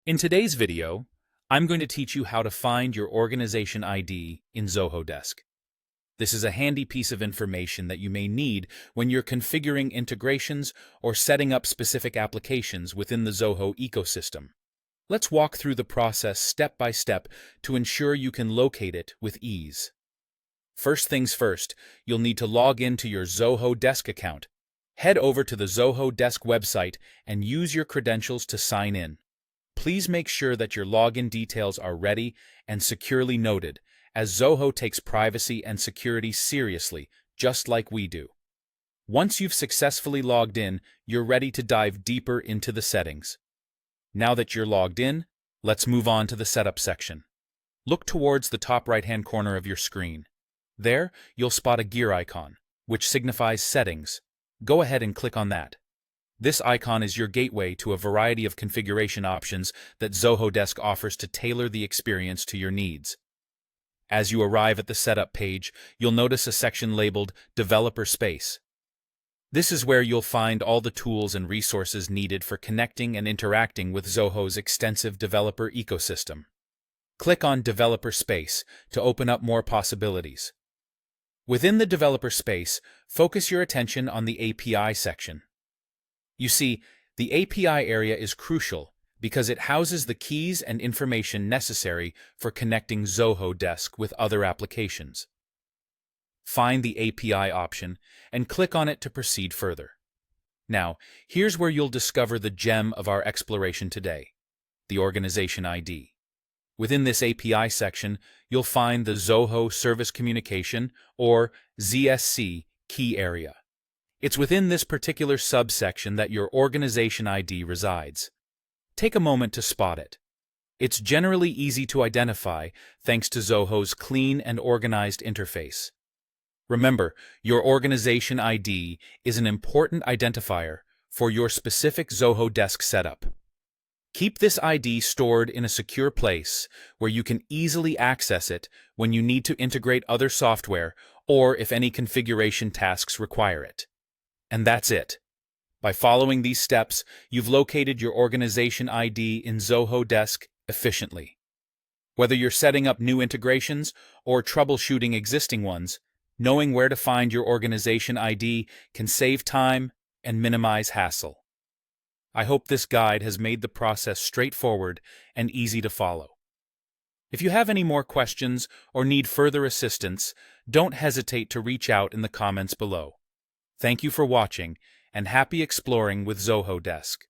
In today's video, I'm going to teach you how to find your organization ID in Zoho Desk. This is a handy piece of information that you may need when you're configuring integrations or setting up specific applications within the Zoho ecosystem. Let's walk through the process step by step to ensure you can locate it with ease. First things first, you'll need to log into your Zoho Desk account. Head over to the Zoho Desk website and use your credentials to sign in. Please make sure that your login details are ready and securely noted, as Zoho takes privacy and security seriously, just like we do. Once you've successfully logged in, you're ready to dive deeper into the settings. Now that you're logged in, let's move on to the Setup section. Look towards the top right-hand corner of your screen. There, you'll spot a gear icon, which signifies Settings. Go ahead and click on that. This icon is your gateway to a variety of configuration options that Zoho Desk offers to tailor the experience to your needs. As you arrive at the Setup page, you'll notice a section labeled Developer Space. This is where you'll find all the tools and resources needed for connecting and interacting with Zoho's extensive developer ecosystem. Click on Developer Space to open up more possibilities. Within the Developer Space, focus your attention on the API section. You see, the API area is crucial because it houses the keys and information necessary for connecting Zoho Desk with other applications. Find the API option and click on it to proceed further. Now, here's where you'll discover the gem of our exploration today, the Organization ID. Within this API section, you'll find the Zoho Service Communication, or ZSC, key area. It's within this particular subsection that your organization ID resides. Take a moment to spot it. It's generally easy to identify thanks to Zoho's clean and organized interface. Remember, your organization ID is an important identifier for your specific Zoho Desk setup. Keep this ID stored in a secure place where you can easily access it when you need to integrate other software or if any configuration tasks require it. And that's it. By following these steps, you've located your organization ID in Zoho Desk efficiently. Whether you're setting up new integrations or troubleshooting existing ones, knowing where to find your organization ID can save time and minimize hassle. I hope this guide has made the process straightforward and easy to follow. If you have any more questions or need further assistance, don't hesitate to reach out in the comments below. Thank you for watching, and happy exploring with Zoho Desk.